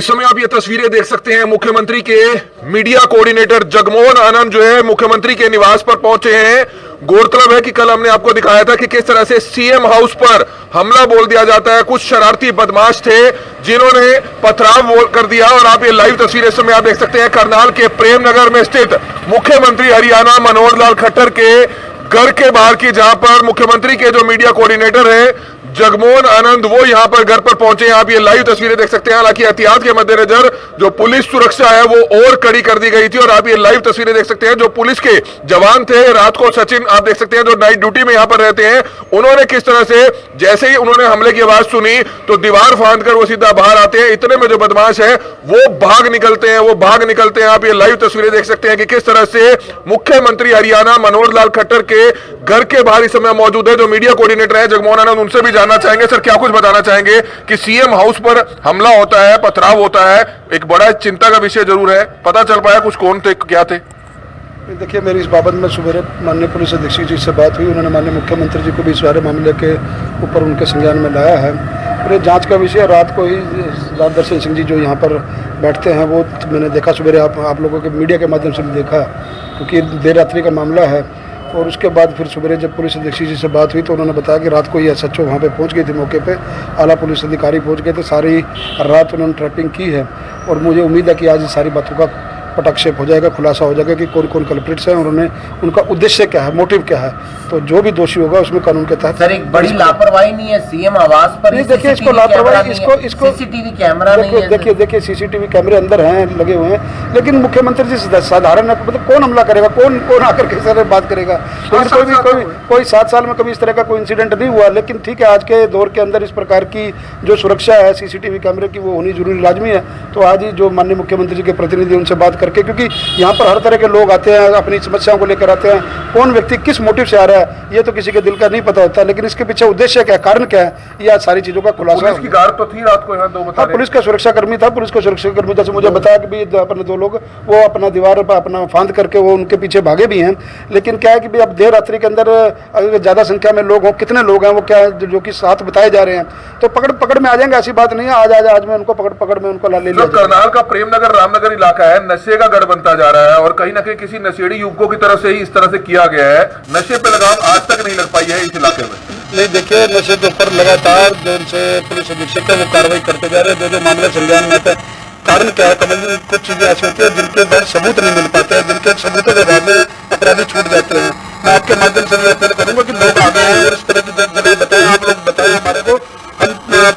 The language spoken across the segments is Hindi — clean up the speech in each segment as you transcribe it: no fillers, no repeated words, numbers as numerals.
इस समय आप ये तस्वीरें देख सकते हैं, मुख्यमंत्री के मीडिया कोऑर्डिनेटर जगमोहन आनंद जो है मुख्यमंत्री के निवास पर पहुंचे हैं। गौरतलब है कि कल हमने आपको दिखाया था कि किस तरह से सीएम हाउस पर हमला बोल दिया जाता है। कुछ शरारती बदमाश थे जिन्होंने पथराव कर दिया और आप ये लाइव तस्वीरें इस समय आप देख सकते हैं करनाल के प्रेमनगर में स्थित मुख्यमंत्री हरियाणा मनोहर लाल खट्टर के घर के बाहर की, जहां पर मुख्यमंत्री के जो मीडिया कोऑर्डिनेटर है जगमोहन आनंद वो यहां पर घर पर पहुंचे हैं। आप ये लाइव तस्वीरें देख सकते हैं। हालांकि एहतियात के मद्देनजर जो पुलिस सुरक्षा है वो और कड़ी कर दी गई थी और आप ये लाइव तस्वीरें देख सकते हैं। जो पुलिस के जवान थे रात को, सचिन आप देख सकते हैं जो नाइट ड्यूटी में यहां पर रहते हैं, उन्होंने किस तरह से जैसे ही उन्होंने हमले की आवाज सुनी तो दीवार फांद कर वो सीधा बाहर आते हैं। इतने में जो बदमाश है वो भाग निकलते हैं। आप ये लाइव तस्वीरें देख सकते हैं कि किस तरह से मुख्यमंत्री हरियाणा मनोहर लाल खट्टर के घर के बाहर इस समय मौजूद है। जो मीडिया कोऑर्डिनेटर है जगमोहन आनंद, उनसे भी जानना चाहेंगे सर क्या कुछ बताना चाहेंगे कि सीएम हाउस पर हमला होता है, पथराव होता है, एक बड़ा चिंता का विषय जरूर है, पता चल पाया कुछ कौन थे, क्या थे? देखिए, मेरी इस बाबत में सुबह माननीय पुलिस अधीक्षक जी से बात हुई। उन्होंने माननीय मुख्यमंत्री जी को भी इस सारे मामले के ऊपर उनके संज्ञान में लाया है और ये जांच का विषय। रात को ही दर्शन सिंह जी जो यहाँ पर बैठते हैं वो मैंने देखा, सुबह आप लोगों के मीडिया के माध्यम से भी देखा, क्योंकि देर रात्रि का मामला है। और उसके बाद फिर सुबह जब पुलिस अधीक्षक जी से बात हुई तो उन्होंने बताया कि रात को ही एसएचओ वहाँ पे पहुँच गई थी, मौके पे आला पुलिस अधिकारी पहुँच गए थे। सारी रात उन्होंने ट्रैपिंग की है और मुझे उम्मीद है कि आज सारी बातों का पटाक्षेप हो जाएगा, खुलासा हो जाएगा कि कौन कौन कल्प्रिट्स हैं और उनका उद्देश्य क्या है, मोटिव क्या है। तो जो भी दोषी होगा उसमें कानून के तहत। सर, एक बड़ी लापरवाही नहीं है सीएम आवास पर? नहीं, देखिए इसको लापरवाही, इसको सीसीटीवी कैमरा नहीं है। देखिए सीसीटीवी कैमरे अंदर हैं, लगे हुए हैं, लेकिन मुख्यमंत्री जी साधारण है, मतलब कौन हमला करेगा, कौन आकर के सर बात करेगा। कोई 7 साल में कभी इस तरह का कोई इंसिडेंट नहीं हुआ। लेकिन ठीक है, आज के दौर के अंदर इस प्रकार की जो सुरक्षा है सीसीटीवी कैमरे की वो होनी जरूरी लाजमी है। तो आज ही जो माननीय मुख्यमंत्री जी के प्रतिनिधि उनसे बात करके, क्योंकि यहाँ पर हर तरह के लोग आते हैं, अपनी समस्याओं को लेकर आते हैं, कौन व्यक्ति किस मोटिव से आ रहा है ये तो किसी के दिल का नहीं पता होता, लेकिन इसके पीछे उद्देश्य क्या है, कारण क्या है, ये सारी चीजों का खुलासा। पुलिस की गार्ड तो थी रात को यहाँ, दो बता रहे हैं। पुलिस का सुरक्षाकर्मी था, पुलिस का सुरक्षाकर्मी था, मुझे बताया कि भी अपने 2 लोग वो अपना दीवार पर अपना फांद करके वो उनके पीछे भागे भी हैं। लेकिन क्या है कि अब देर रात्रि के अंदर अगर ज्यादा संख्या में लोग हों, कितने लोग हैं वो क्या जो कि साथ बताए जा रहे हैं, तो पकड़ में आ जाएंगे, ऐसी बात नहीं है। आज मैं उनको पकड़ में उनको ले लिया। करनाल का प्रेमनगर रामनगर इलाका है, नशे का गढ़ बनता जा रहा है और कहीं ना कहीं किसी नशेड़ी युवकों की तरफ से ही इस तरह से किया गया है। नशे पे लगाम आज तक नहीं लग पाई है इस इलाके में। नहीं, देखिए नशे के ऊपर लगातार जो उनसे पुलिस अधीक्षक है वो कार्रवाई करते जा रहे हैं। जो मामले संज्ञान में आते हैं, कारण क्या है, कभी कुछ चीजें ऐसी होती है जिनके बाद सबूत नहीं मिल पाते हैं, जिनके सबूतों के बाद अपराधी छूट जाते हैं। मैं आपके माध्यम से अपील करूंगा कि लोग आगे आए और इस तरह की जगह बताएं, आप लोग बताएं हमारे को, हम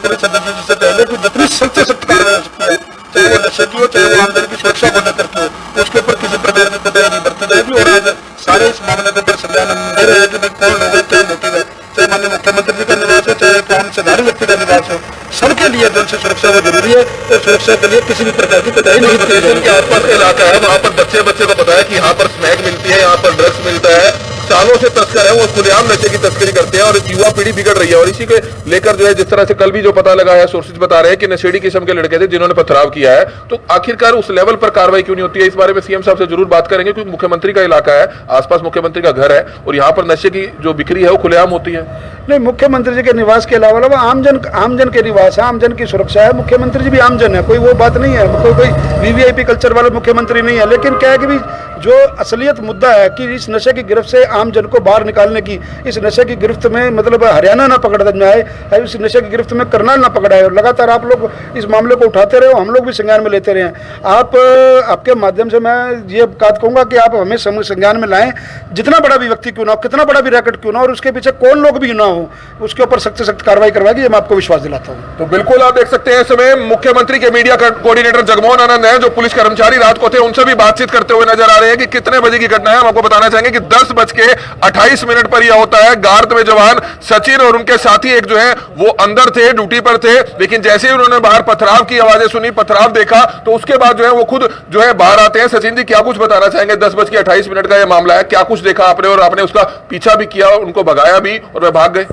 पुलिस अधीक्षक से पहले कि जितनी सख्त से सख्त कार्रवाई हो सकती है, चाहे वो नशे की हो, चाहे वो आमदनी की सुरक्षा को लेकर के हो, उसके ऊपर किसी प्रकार की कोताही नहीं बरती जाएगी। और आज सारे इस मामले के ऊपर संज्ञान ले रहे हैं कि कौन होगा, क्या मोटिव है, चाहे माननीय मुख्यमंत्री जी का निवास हो, चाहे कौन साधारण व्यक्ति का निवास हो, सबके लिए जो उनसे सुरक्षा वो जरूरी है। तो सुरक्षा के लिए किसी भी प्रकार की कोताही नहीं बरती जाएगी। के आसपास का इलाका है, वहाँ पर बच्चे को पता है कि यहाँ पर स्मैक मिलती है, यहाँ पर ड्रग्स मिलता है, सालों से तस्कर है वो खुलेआम नशे की तस्करी करते हैं और युवा पीढ़ी बिगड़ रही है। और इसी के लेकर जो है जिस तरह से कल भी जो पता लगा है, सोर्सेज बता रहे हैं कि नशेड़ी किस्म के लड़के थे जिन्होंने पथराव किया है, तो आखिरकार उस लेवल पर कार्रवाई क्यों नहीं होती है? इस बारे में सीएम साहब से जरूर बात करेंगे, क्योंकि मुख्यमंत्री का इलाका है, आसपास मुख्यमंत्री का घर है और यहाँ पर नशे की जो बिक्री है वो खुलेआम होती है। नहीं, मुख्यमंत्री जी के निवास के अलावा आमजन के निवास है, आमजन की सुरक्षा है। मुख्यमंत्री जी भी आमजन है, कोई वो बात नहीं है, कोई वीवीआईपी कल्चर वाले मुख्यमंत्री नहीं है। लेकिन क्या है कि जो असलियत मुद्दा है कि इस नशे की गिरफ्त से आम जन को बाहर निकालने की, इस नशे की गिरफ्त में मतलब हरियाणा ना पकड़ जाए, इस नशे की गिरफ्त में करनाल ना पकड़ाए। और लगातार आप लोग इस मामले को उठाते रहे, हम लोग भी संज्ञान में लेते रहे। आपके माध्यम से मैं ये बात कहूँगा कि आप हमें संज्ञान में लाएं, जितना बड़ा भी व्यक्ति क्यों ना हो, कितना बड़ा भी रैकेट क्यों ना हो, और उसके पीछे कौन लोग भी ना हो, उसके ऊपर सख्त से सख्त कार्रवाई करवाएगी, ये मैं आपको विश्वास दिलाता हूँ। तो बिल्कुल आप देख सकते हैं इस समय मुख्यमंत्री के मीडिया कोऑर्डिनेटर जगमोहन आनंद है, जो पुलिस कर्मचारी रात को थे, उनसे भी बातचीत करते हुए नजर आ रहे हैं कि कितने बजे की घटना है। हम आपको बताना चाहेंगे कि 10:28 पर यह होता है। गार्ड में जवान सचिन और उनके साथी एक जो है वो अंदर थे, ड्यूटी पर थे, लेकिन जैसे ही उन्होंने बाहर पथराव की आवाजें सुनी, पथराव देखा, तो उसके बाद जो है वो खुद जो है बाहर आते हैं। सचिन जी क्या कुछ बताना चाहेंगे? 10:28 का यह मामला है, क्या कुछ देखा आपने और आपने उसका पीछा भी किया, उनको भगाया भी और वे भाग गए?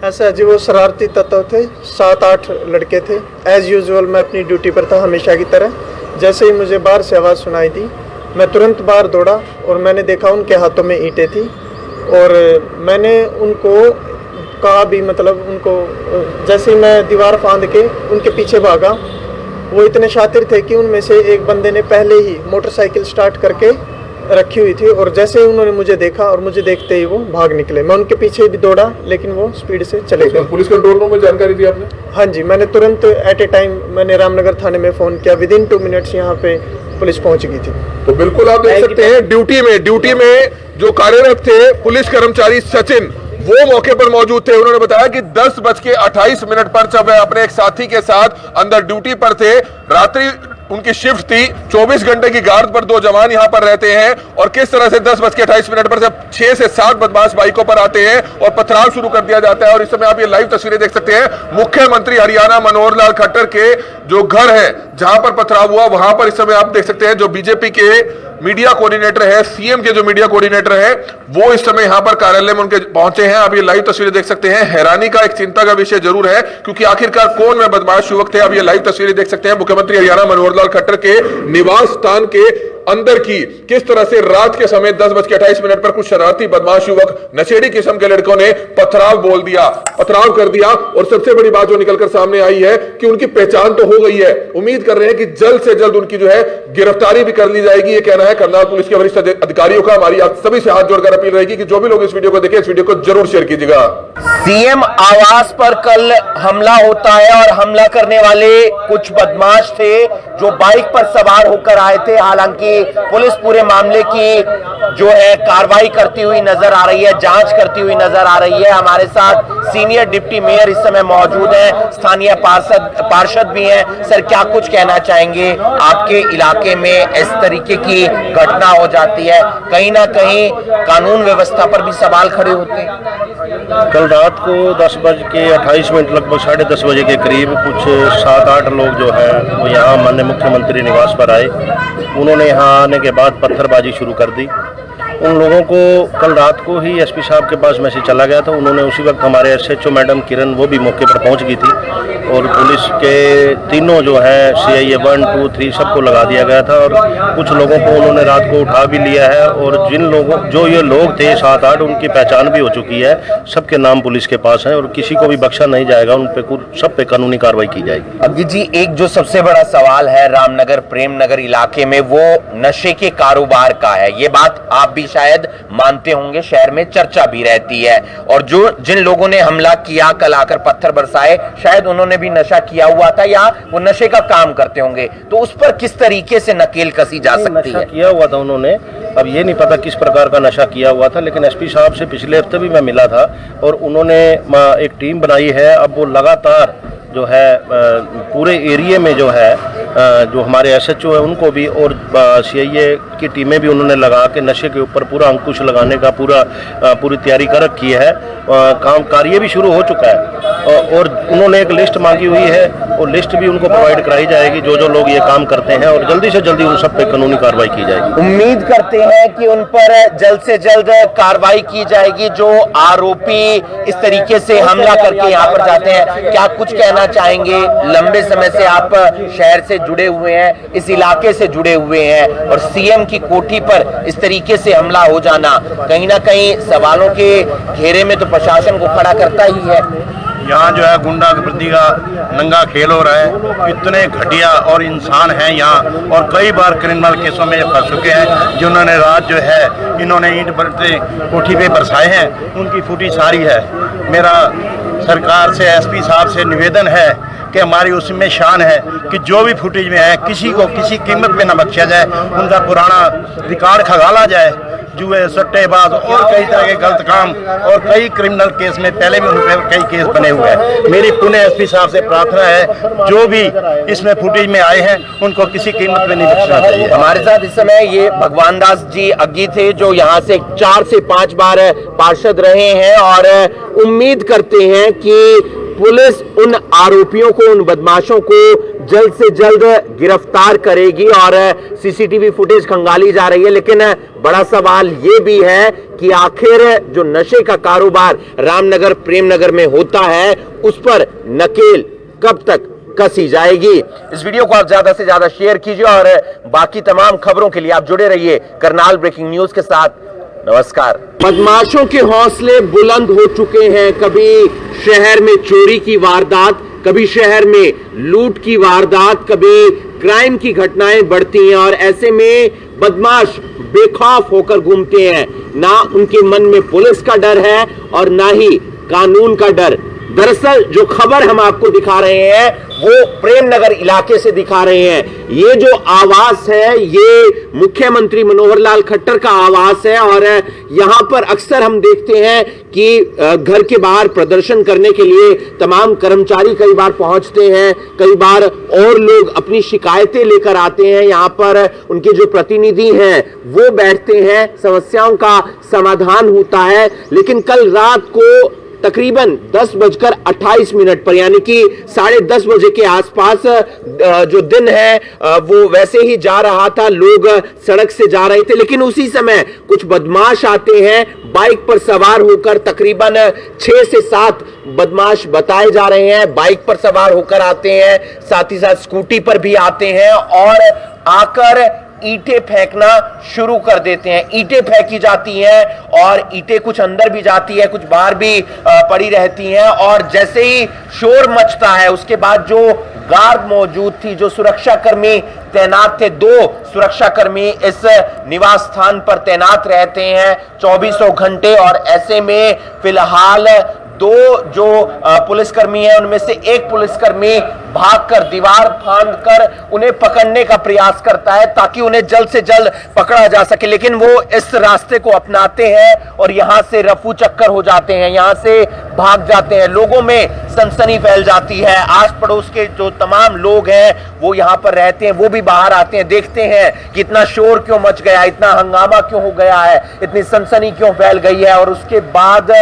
ऐसा जी, वो शरारती तत्व थे, 7-8 लड़के थे। एज यूजुअल मैं अपनी ड्यूटी पर था हमेशा की तरह। जैसे ही मुझे बाहर से आवाज़ सुनाई दी, मैं तुरंत बाहर दौड़ा और मैंने देखा उनके हाथों में ईंटें थी और मैंने उनको कहा भी, मतलब उनको जैसे ही मैं दीवार फांद के उनके पीछे भागा, वो इतने शातिर थे कि उनमें से एक बंदे ने पहले ही मोटरसाइकिल स्टार्ट करके रखी हुई थी और जैसे ही उन्होंने मुझे देखा और मुझे देखते ही वो भाग निकले। मैं उनके पीछे भी दौड़ा लेकिन वो स्पीड से चले गए। पुलिस कंट्रोल रूम में जानकारी दी आपने? हाँ जी, मैंने तुरंत एट ए टाइम मैंने रामनगर थाने में फ़ोन किया, विदिन 2 मिनट्स यहाँ पे पुलिस पहुँच गई थी। तो बिल्कुल आप देख सकते हैं ड्यूटी में जो कार्यरत थे पुलिस कर्मचारी सचिन, वो मौके पर मौजूद थे। उन्होंने बताया कि 10:28 पर जब वह अपने एक साथी के साथ अंदर ड्यूटी पर थे, रात्रि उनकी शिफ्ट थी, 24 घंटे की गार्ड पर 2 जवान यहां पर रहते हैं और किस तरह से 10:28 पर जब 6 से 7 बदमाश बाइकों पर आते हैं और पथराव शुरू कर दिया जाता है। और इस समय आप ये लाइव तस्वीरें देख सकते हैं, मुख्यमंत्री हरियाणा मनोहर लाल खट्टर के जो घर है जहां पर पथराव हुआ, वहां पर इस समय आप देख सकते हैं जो बीजेपी के मीडिया कोऑर्डिनेटर है, सीएम के जो मीडिया कोऑर्डिनेटर है, वो इस समय यहां पर कार्यालय में उनके पहुंचे हैं। आप ये लाइव तस्वीरें देख सकते हैं। हैरानी का एक चिंता का विषय जरूर है क्योंकि आखिरकार कौन वे बदमाश युवक थे। अब ये लाइव तस्वीरें देख सकते हैं मुख्यमंत्री हरियाणा मनोहर लाल खट्टर के निवास स्थान के अंदर की, किस तरह से रात के समय 10:28 पर कुछ शरारती बदमाश युवक, नशेड़ी किस्म के लड़कों ने पथराव कर दिया। और सबसे बड़ी बात जो निकलकर सामने आई है कि उनकी पहचान तो हो गई है। उम्मीद कर रहे हैं कि जल्द से जल्द उनकी जो है गिरफ्तारी भी कर ली जाएगी। ये कहना है करनाल पुलिस के वरिष्ठ अधिकारियों का। हमारी आप सभी से हाथ जोड़कर अपील रहेगी कि जो भी लोग इस वीडियो को देखें, इस वीडियो को जरूर शेयर कीजिएगा। सीएम आवास पर कल हमला होता है और हमला करने वाले कुछ बदमाश थे जो बाइक पर सवार होकर आए थे। हालांकि पुलिस पूरे मामले की जो है कार्रवाई करती हुई नजर आ रही है, जांच करती हुई नजर आ रही है। हमारे साथ सीनियर डिप्टी मेयर इस समय मौजूद हैं, स्थानीय पार्षद भी हैं। सर, क्या कुछ कहना चाहेंगे? आपके इलाके में इस तरीके की घटना हो जाती है, कहीं ना कहीं कानून व्यवस्था पर भी सवाल खड़े होते हैं। कल रात को 10:28 लगभग 10:30 बजे के करीब कुछ 7-8 लोग जो है वो यहाँ माननीय मुख्यमंत्री निवास पर आए। उन्होंने यहाँ आने के बाद पत्थरबाजी शुरू कर दी। उन लोगों को कल रात को ही एसपी साहब के पास मैसेज चला गया था। उन्होंने उसी वक्त हमारे एसएचओ मैडम किरण वो भी मौके पर पहुंच गई थी और पुलिस के तीनों जो है CIA 1, 2, 3 सबको लगा दिया गया था। और कुछ लोगों को उन्होंने रात को उठा भी लिया है और जो ये लोग थे 7-8 उनकी पहचान भी हो चुकी है। सबके नाम पुलिस के पास है और किसी को भी बख्शा नहीं जाएगा। उन पे सब पे कानूनी कार्रवाई की जाएगी। अभी जी, एक जो सबसे बड़ा सवाल है रामनगर प्रेमनगर इलाके में, वो नशे के कारोबार का है। ये बात आप भी शायद मानते होंगे, शहर में चर्चा भी रहती है। और जिन लोगों ने हमला किया, कल आकर पत्थर बरसाए, शायद उन्होंने भी नशा किया हुआ था या वो नशे का काम करते होंगे। तो उस पर किस तरीके से नकेल कसी जा सकती है? किया हुआ था उन्होंने, अब ये नहीं पता किस प्रकार का नशा किया हुआ था, लेकिन एसपी साहब से पिछले हफ्ते भी मैं मिला था और उन्होंने एक टीम बनाई है। अब वो लगातार जो है पूरे एरिया में जो है जो हमारे एसएचओ है उनको भी और CIA की टीमें भी उन्होंने लगा के नशे के ऊपर पूरा अंकुश लगाने का पूरी तैयारी कर रखी है। कार्य भी शुरू हो चुका है और उन्होंने एक लिस्ट मांगी हुई है और लिस्ट भी उनको प्रोवाइड कराई जाएगी जो लोग ये काम करते हैं और जल्दी से जल्दी उन सब पे कानूनी कार्रवाई की जाएगी। उम्मीद करते हैं कि उन पर जल्द से जल्द कार्रवाई की जाएगी जो आरोपी इस तरीके से हमला करके यहाँ पर जाते हैं। क्या कुछ कहना चाहेंगे? लंबे समय से आप शहर से जुड़े हुए हैं, इस इलाके से जुड़े हुए हैं और सीएम की कोठी पर इस तरीके से हमला हो जाना कहीं ना कहीं सवालों के घेरे में तो प्रशासन को खड़ा करता ही है। यहाँ जो है गुंडागर्दी का नंगा खेल हो रहा है। इतने घटिया और इंसान हैं यहाँ और कई बार क्रिमिनल केसों में फंस चुके हैं जिन्होंने रात जो है इन्होंने ईंट बरते कोठी पे बरसाए हैं। उनकी फुटेज सारी है। मेरा सरकार से एसपी साहब से निवेदन है कि हमारी उसमें शान है कि जो भी फुटेज में है किसी को किसी कीमत पे न बख्शा जाए। उनका पुराना रिकॉर्ड खगाला जाए, जुए सट्टेबाज और कई तरह के गलत काम और कई क्रिमिनल केस में पहले भी उन पर कई केस बने हुए हैं। मेरी पुणे एसपी साहब से प्रार्थना है जो भी इसमें फुटेज में आए हैं उनको किसी कीमत पे नहीं बख्शना चाहिए। हमारे साथ इस समय ये भगवान दास जी अग्गी थे जो यहाँ से 4 से 5 बार पार्षद रहे हैं और उम्मीद करते हैं कि पुलिस उन आरोपियों को, उन बदमाशों को जल्द से जल्द गिरफ्तार करेगी और सीसीटीवी फुटेज खंगाली जा रही है। लेकिन बड़ा सवाल ये भी है कि आखिर जो नशे का कारोबार रामनगर प्रेमनगर में होता है उस पर नकेल कब तक कसी जाएगी? इस वीडियो को आप ज्यादा से ज्यादा शेयर कीजिए और बाकी तमाम खबरों के लिए आप जुड़े रहिए करनाल ब्रेकिंग न्यूज के साथ। नमस्कार। बदमाशों के हौसले बुलंद हो चुके हैं। कभी शहर में चोरी की वारदात, कभी शहर में लूट की वारदात, कभी क्राइम की घटनाएं बढ़ती हैं और ऐसे में बदमाश बेखौफ होकर घूमते हैं। ना उनके मन में पुलिस का डर है और ना ही कानून का डर। दरअसल जो खबर हम आपको दिखा रहे हैं वो प्रेमनगर इलाके से दिखा रहे हैं। ये जो आवास है ये मुख्यमंत्री मनोहर लाल खट्टर का आवास है और यहां पर अक्सर हम देखते हैं कि घर के बाहर प्रदर्शन करने के लिए तमाम कर्मचारी कई बार पहुंचते हैं, कई बार और लोग अपनी शिकायतें लेकर आते हैं। यहां पर उनके जो प्रतिनिधि हैं वो बैठते हैं, समस्याओं का समाधान होता है। लेकिन कल रात को तकरीबन 10:28 पर यानी कि 10:30 बजे के आसपास जो दिन है वो वैसे ही जा रहा था, लोग सड़क से जा रहे थे, लेकिन उसी समय कुछ बदमाश आते हैं बाइक पर सवार होकर। तकरीबन 6 से 7 बदमाश बताए जा रहे हैं, बाइक पर सवार होकर आते हैं, साथ ही साथ स्कूटी पर भी आते हैं और आकर ईंटें फेंकना शुरू कर देते हैं। ईंटें फेंकी जाती हैं और ईंटें कुछ अंदर भी जाती है, कुछ बाहर भी पड़ी रहती हैं और जैसे ही शोर मचता है उसके बाद जो गार्ड मौजूद थी, जो सुरक्षाकर्मी तैनात थे, 2 सुरक्षाकर्मी इस निवास स्थान पर तैनात रहते हैं 24 घंटे और ऐसे में फिलहाल 2 जो पुलिसकर्मी हैं उनमें से एक पुलिसकर्मी भागकर दीवार फांदकर उन्हें पकड़ने का प्रयास करता है ताकि उन्हें जल्द से जल्द पकड़ा जा सके, लेकिन वो इस रास्ते को अपनाते हैं और यहां से रफू चक्कर हो जाते हैं, यहां से भाग जाते हैं। लोगों में सनसनी फैल जाती है। आस पड़ोस के जो तमाम लोग हैं वो यहां पर रहते हैं, वो भी बाहर आते हैं, देखते हैं कि इतना शोर क्यों मच गया, इतना हंगामा क्यों हो गया है, इतनी सनसनी क्यों फैल गई है। और उसके बाद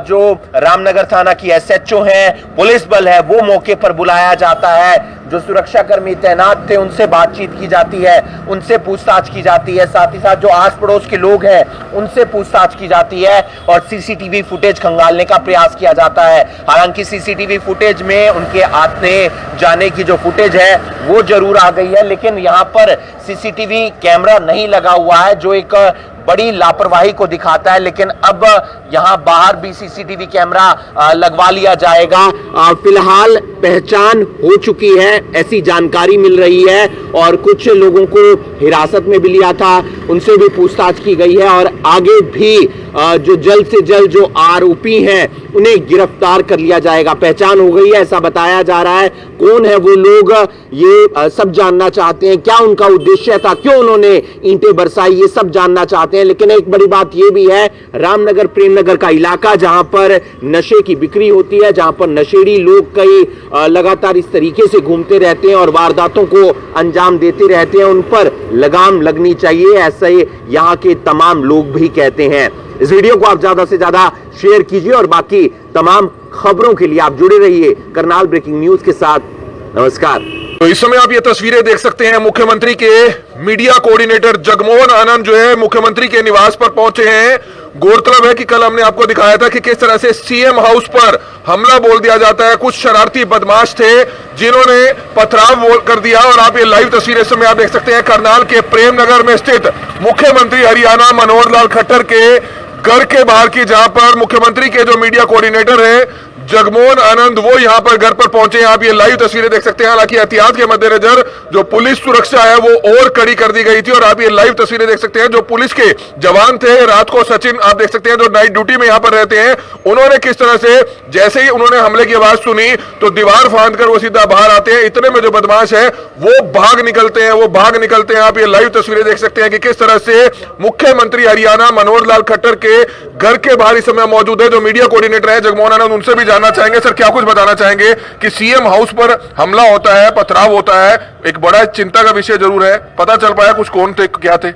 जो रामनगर थाना की SHO है, पुलिस बल है, वो मौके पर बुलाया जाता है। जो सुरक्षाकर्मी तैनात थे उनसे बातचीत की जाती है, उनसे पूछताछ की जाती है, साथ ही साथ जो आस पड़ोस के लोग हैं उनसे पूछताछ की जाती है और CCTV फुटेज खंगालने का प्रयास किया जाता है। हालांकि CCTV फुटेज में उनके आने जाने की जो फुटेज है वो जरूर आ गई है, लेकिन यहाँ पर CCTV कैमरा नहीं लगा हुआ है जो एक बड़ी लापरवाही को दिखाता है। लेकिन अब यहां बाहर भी CCTV कैमरा लगवा लिया जाएगा। फिलहाल पहचान हो चुकी है ऐसी जानकारी मिल रही है और कुछ लोगों को हिरासत में भी लिया था, उनसे भी पूछताछ की गई है और आगे भी जो जल्द से जल्द जो आरोपी हैं उन्हें गिरफ्तार कर लिया जाएगा। पहचान हो गई है ऐसा बताया जा रहा है। कौन है वो लोग ये सब जानना चाहते हैं, क्या उनका उद्देश्य था, क्यों उन्होंने ईंटें बरसाई, ये सब जानना चाहते हैं। लेकिन एक बड़ी बात ये भी है, रामनगर प्रेमनगर का इलाका जहां पर नशे की बिक्री होती है, जहां पर नशेड़ी लोग कई लगातार इस तरीके से घूमते रहते हैं और वारदातों को अंजाम देते रहते हैं, उन पर लगाम लगनी चाहिए, ऐसा ही यहाँ के तमाम लोग भी कहते हैं। इस वीडियो को आप ज्यादा से ज्यादा शेयर कीजिए और बाकी तमाम खबरों के लिए आप जुड़े रहिए करनाल ब्रेकिंग न्यूज के साथ। नमस्कार। तो इस समय आप ये तस्वीरें देख सकते हैं, मुख्यमंत्री के मीडिया कोऑर्डिनेटर जगमोहन आनंद जो है मुख्यमंत्री के निवास पर पहुंचे हैं। गौरतलब है कि कल हमने आपको दिखाया था कि किस तरह से CM हाउस पर हमला बोल दिया जाता है। कुछ शरारती बदमाश थे जिन्होंने पथराव कर दिया और आप ये लाइव तस्वीरें इस समय आप देख सकते हैं करनाल के प्रेमनगर में स्थित मुख्यमंत्री हरियाणा मनोहर लाल खट्टर के घर के बाहर की, जहां पर मुख्यमंत्री के जो मीडिया कोऑर्डिनेटर है जगमोहन आनंद वो यहां पर घर पर पहुंचे हैं। आप ये लाइव तस्वीरें देख सकते हैं। हालांकि एहतियात के मद्देनजर जो पुलिस सुरक्षा है वो और कड़ी कर दी गई थी और आप ये लाइव तस्वीरें देख सकते हैं। जो पुलिस के जवान थे रात को, सचिन आप देख सकते हैं जो नाइट ड्यूटी में यहां पर रहते हैं, उन्होंने किस तरह से जैसे ही उन्होंने हमले की आवाज सुनी तो दीवार फांदकर वो सीधा बाहर आते हैं। इतने में जो बदमाश है वो भाग निकलते हैं। आप ये लाइव तस्वीरें देख सकते हैं कि किस तरह से मुख्यमंत्री हरियाणा मनोहर लाल खट्टर के घर के बाहर इस समय मौजूद है। जो मीडिया कोऑर्डिनेटर है जगमोहन आनंद, उनसे भी जानना चाहेंगे सर क्या कुछ बताना चाहेंगे कि CM हाउस पर हमला होता है, पथराव होता है, एक बड़ा चिंता का विषय जरूर है, पता चल पाया कुछ कौन थे, क्या थे?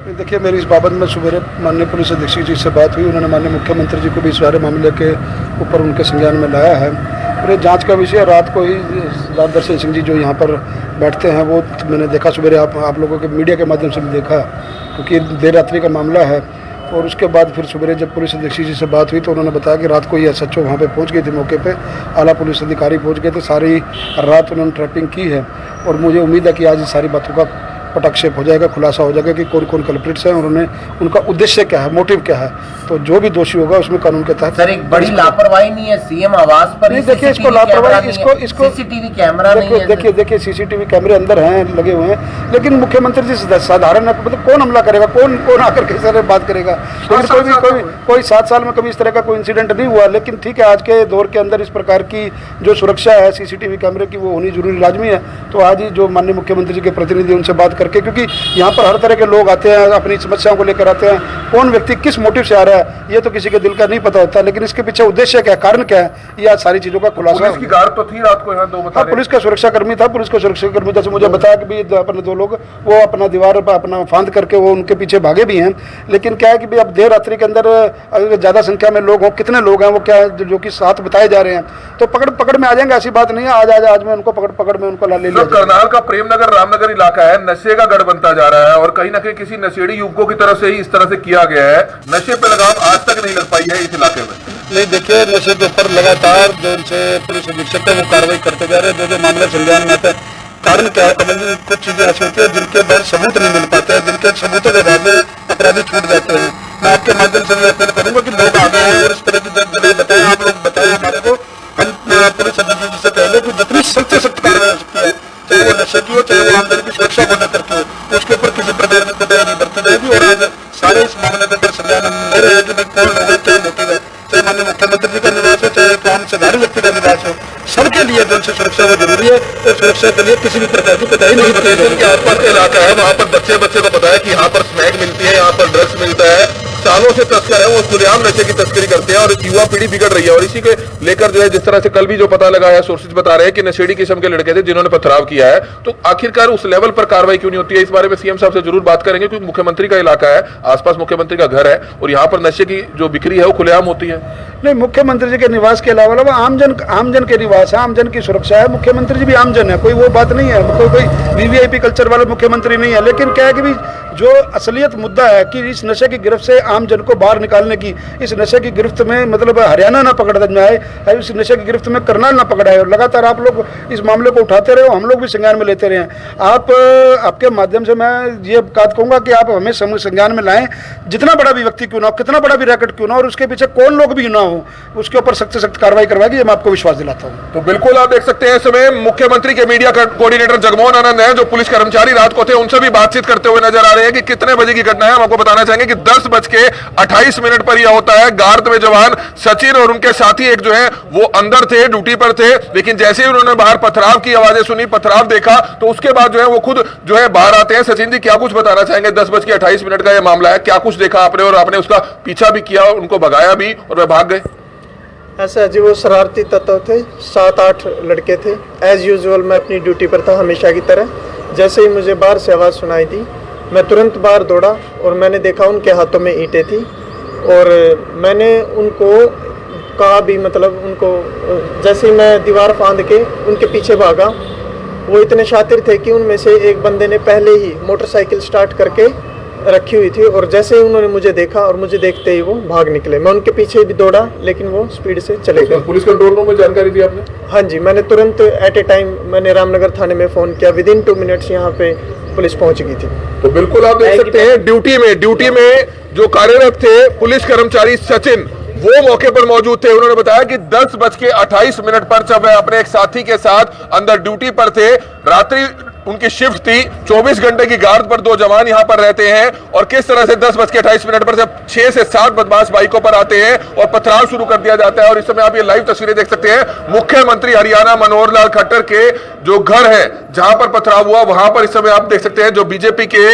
देखिए, मेरी इस बाबत में सुबह माननीय पुलिस अधीक्षक जी से बात हुई, उन्होंने माननीय मुख्यमंत्री जी को भी इस सारे मामले के ऊपर उनके संज्ञान में लाया है और ये जांच का विषय। रात को ही राजदर्शन सिंह जी जो यहाँ पर बैठते हैं वो मैंने देखा, सुबह आप लोगों के मीडिया के माध्यम से भी देखा, क्योंकि देर रात्रि का मामला है। और उसके बाद फिर सुबह जब पुलिस अधीक्षक जी से बात हुई तो उन्होंने बताया कि रात को ही SHO वहाँ पे पहुँच गई थी, मौके पे आला पुलिस अधिकारी पहुँच गए थे, सारी रात उन्होंने ट्रैपिंग की है और मुझे उम्मीद है कि आज सारी बातों का पटाक्षेप हो जाएगा, खुलासा हो जाएगा कि कौन कौन कल्प्रिट्स हैं और उन्हें उनका उद्देश्य क्या है, मोटिव क्या है। तो जो भी दोषी होगा उसमें कानून के तहत। सर एक बड़ी लापरवाही नहीं है सीएम आवास पर? नहीं देखिए, इसको लापरवाही, इसको सीसीटीवी कैमरा नहीं है। देखिए सीसीटीवी कैमरे अंदर हैं, लगे हुए हैं, लेकिन मुख्यमंत्री जी साधारण, मतलब कौन हमला करेगा, कौन आकर के सर बात करेगा। कोई 7 साल में कभी इस तरह का कोई इंसिडेंट नहीं हुआ। लेकिन ठीक है, आज के दौर के अंदर इस प्रकार की जो सुरक्षा है सीसीटीवी कैमरे की, वो होनी जरूरी लाजमी है। तो आज ही जो माननीय मुख्यमंत्री जी के प्रतिनिधि उनसे बात करके, क्योंकि यहाँ पर हर तरह के लोग आते हैं, अपनी समस्याओं को लेकर आते हैं, कौन व्यक्ति किस मोटिव से आ रहा है ये तो किसी के दिल का नहीं पता होता, लेकिन इसके पीछे उद्देश्य क्या है, कारण क्या है, ये आज सारी चीजों का खुलासा। पुलिस की गार्ड तो थी रात को यहाँ 2 बता रहे हैं। पुलिस का सुरक्षाकर्मी था, पुलिस का सुरक्षाकर्मी था, मुझे बताया कि भी अपने 2 लोग वो अपना दीवार पर अपना फांद करके वो उनके पीछे भागे भी हैं। लेकिन क्या है कि भी अब देर रात्रि के अंदर अगर ज्यादा संख्या में लोग हों, कितने लोग हैं वो क्या जो कि 7 बताए जा रहे हैं, तो पकड़ में आ जाएंगे, ऐसी बात नहीं है। आज मैं उनको पकड़ में उनको ले लिया। करनाल का प्रेमनगर रामनगर इलाका है, नशे का गढ़ बनता जा रहा है और कहीं ना कहीं किसी नशेड़ी युवकों की तरफ से ही इस तरह से किया गया है। नशे पे लगाम आज तक नहीं लग पाई है इस इलाके में। नहीं देखिए, नशे के ऊपर लगातार जो उनसे पुलिस अधीक्षक है वो कार्रवाई करते जा रहे हैं। जो मामले संज्ञान में आता है, कारण क्या है, कमल जी, कुछ चीजें ऐसी होती है जिनके बाद सबूत नहीं मिल पाते हैं, जिनके सबूतों के बाद में अपराधी छूट जाते हैं। मैं आपके माध्यम से अपील करूंगा कि लोग आ गए हैं और इस तरह की बताएं, आप लोग बताएं हमारे को, हम पुलिस अधीक्षक से पहले कि जितनी सख्त से सख्त कार्रवाई हो सकती है, चाहे वो नशे की हो, चाहे वो आमदनी की सुरक्षा को लेकर के हो, उसके ऊपर किसी प्रकार की कोताही नहीं बरती जाएगी। और आज सारे इस मामले के अंदर संज्ञान ले रहे हैं कि भाई कौन लोग क्या मोटिव है, चाहे माननीय मुख्यमंत्री जी का निवास हो, चाहे आम साधारण व्यक्ति का निवास हो, सबके लिए जो उनसे सुरक्षा वो जरूरी है। तो सुरक्षा के लिए किसी भी प्रकार की कोताही नहीं बरती जाएगी। के आसपास का इलाका है, वहाँ पर बच्चे को पता है कि यहाँ पर स्मैक मिलती है, यहाँ पर ड्रग्स मिलता है, सालों से तस्कर है वो खुलेआम नशे की तस्करी करते हैं और युवा पीढ़ी बिगड़ रही है। और इसी के लेकर जो है, जिस तरह से कल भी जो पता लगा है, सोर्सेज बता रहे हैं कि नशेड़ी किस्म के लड़के थे जिन्होंने पथराव किया है। तो आखिरकार उस लेवल पर कार्रवाई क्यों नहीं होती है, इस बारे में सीएम साहब से जरूर बात करेंगे, क्योंकि मुख्यमंत्री का इलाका है, आसपास मुख्यमंत्री का घर है और यहाँ पर नशे की जो बिक्री है वो खुलेआम होती है। नहीं, मुख्यमंत्री जी के निवास के अलावा आमजन के निवास है, आमजन की सुरक्षा है। मुख्यमंत्री जी भी आमजन है, कोई वो बात नहीं है, कोई वीवीआईपी कल्चर वाले मुख्यमंत्री नहीं है। लेकिन क्या है कि भी जो असलियत मुद्दा है कि इस नशे की गिरफ्त से आम जन को बाहर निकालने की, इस नशे की गिरफ्त में मतलब हरियाणा ना पकड़ में आए, इस नशे की गिरफ्त में करनाल ना पकड़ाए, और लगातार आप लोग इस मामले को उठाते रहे, हम लोग भी संज्ञान में लेते रहे। आपके माध्यम से मैं ये बात कहूँगा कि आप हमें संज्ञान में लाएं, जितना बड़ा भी व्यक्ति क्यों ना हो, कितना बड़ा भी रैकेट क्यों ना हो, और उसके पीछे कौन लोग भी ना हो, उसके ऊपर सख्त से सख्त कार्रवाई करवाएगी, ये मैं आपको विश्वास दिलाता हूँ। तो बिल्कुल आप देख सकते हैं इस समय मुख्यमंत्री के मीडिया कोऑर्डिनेटर जगमोहन आनंद हैं, जो पुलिस कर्मचारी रात को थे, उनसे भी बातचीत करते हुए नजर आ रहे हैं कि कितने बजे की घटना है। हम आपको बताना चाहेंगे कि 10:28 पर यह होता है। गार्ड में जवान सचिन और उनके साथी एक जो है वो अंदर थे, ड्यूटी पर थे, लेकिन जैसे ही उन्होंने बाहर पथराव की आवाजें सुनी, पथराव देखा, तो उसके बाद जो है वो खुद जो है बाहर आते हैं। सचिन जी, क्या कुछ बताना चाहेंगे? 10:28 का यह मामला है, क्या कुछ देखा आपने और आपने उसका पीछा भी किया, उनको भगाया भी और वे भाग गए? ऐसा है जी, वो शरारती तत्व थे, 7-8 लड़के थे। एज यूजुअल मैं अपनी ड्यूटी पर था हमेशा की तरह। जैसे ही मुझे बाहर से आवाज़ सुनाई दी, मैं तुरंत बाहर दौड़ा और मैंने देखा उनके हाथों में ईंटें थी, और मैंने उनको कहा भी, मतलब उनको, जैसे ही मैं दीवार फांद के उनके पीछे भागा, वो इतने शातिर थे कि उनमें से एक बंदे ने पहले ही मोटरसाइकिल स्टार्ट करके रखी हुई थी, और जैसे ही उन्होंने मुझे देखा और मुझे देखते ही वो भाग निकले। मैं उनके पीछे भी दौड़ा, लेकिन वो स्पीड से चले गए। पुलिस कंट्रोल रूम में जानकारी दी आपने? हाँ जी, मैंने तुरंत एट ए टाइम मैंने रामनगर थाने में फ़ोन किया, विदिन 2 मिनट्स यहाँ पे पुलिस पहुँच गई थी। तो बिल्कुल आप देख सकते हैं ड्यूटी में जो कार्यरत थे पुलिस कर्मचारी सचिन, वो मौके पर मौजूद थे। उन्होंने बताया कि 10:28 पर जब वह अपने एक साथी के साथ अंदर ड्यूटी पर थे, रात्रि उनकी शिफ्ट थी, 24 घंटे की गार्ड पर 2 जवान यहां पर रहते हैं, और किस तरह से 10:28 पर जब 6 से 7 बदमाश बाइकों पर आते हैं और पथराव शुरू कर दिया जाता है। और इस समय आप ये लाइव तस्वीरें देख सकते हैं, मुख्यमंत्री हरियाणा मनोहर लाल खट्टर के जो घर है जहां पर पथराव हुआ, वहां पर इस समय आप देख सकते हैं जो बीजेपी के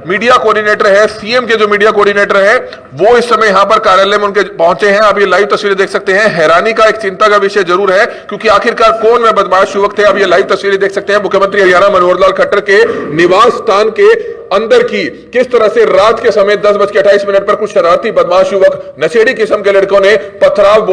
मीडिया कोऑर्डिनेटर है, सीएम के जो मीडिया कोऑर्डिनेटर है, वो इस समय यहां पर कार्यालय में उनके पहुंचे हैं। आप ये लाइव तस्वीरें देख सकते हैं। हैरानी का एक चिंता का विषय जरूर है, क्योंकि आखिरकार कौन में बदमाश युवक थे। आप ये लाइव तस्वीरें देख सकते हैं मुख्यमंत्री हरियाणा मनोहर लाल खट्टर के निवास स्थान के अंदर की। किस तरह से रात के समय 10:28 पर कुछ शरारती बदमाश युवक नशेड़ी किस्म के लड़कों ने पथराव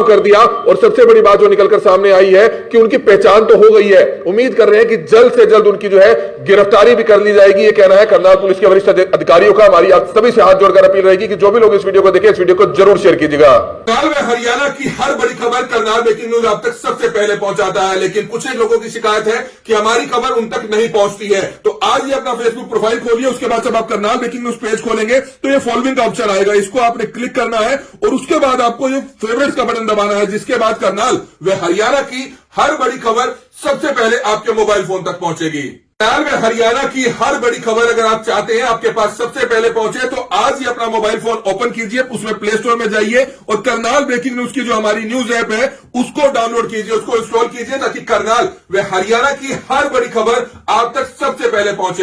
कर दिया और सबसे बड़ी बात जो निकलकर सामने आई है कि उनकी पहचान तो हो गई है। उम्मीद कर रहे हैं कि जल्द से जल्द उनकी जो है गिरफ्तारी भी कर ली जाएगी। ये कहना है करनाल पुलिस के वरिष्ठ अधिकारियों का। हमारी आप सभी से हाथ जोड़कर अपील रहेगी कि जो भी लोग इस वीडियो को देखें, इस वीडियो को जरूर शेयर कीजिएगा। करनाल में हरियाणा की हर बड़ी खबर करनाल ब्रेकिंग न्यूज आप तक सबसे पहले पहुंचाता है, लेकिन कुछ एक लोगों की शिकायत है कि हमारी खबर उन तक नहीं पहुंचती है। तो आज ही अपना फेसबुक प्रोफाइल खोलिए, उसके बाद जब आप करनाल ब्रेकिंग न्यूज पेज खोलेंगे तो ये फॉलोइंग का ऑप्शन आएगा, इसको आपने क्लिक करना है और उसके बाद आपको ये फेवरेट्स का बटन दबाना है, जिसके बाद करनाल व हरियाणा की हर बड़ी खबर सबसे पहले आपके मोबाइल फोन तक पहुंचेगी। करनाल में हरियाणा की हर बड़ी खबर अगर आप चाहते हैं आपके पास सबसे पहले पहुंचे तो आज ही अपना मोबाइल फोन ओपन कीजिए, उसमें प्ले स्टोर में जाइए और करनाल ब्रेकिंग न्यूज की जो हमारी न्यूज ऐप है उसको डाउनलोड कीजिए, उसको इंस्टॉल कीजिए ताकि करनाल व हरियाणा की हर बड़ी खबर आप तक सबसे पहले पहुंचे।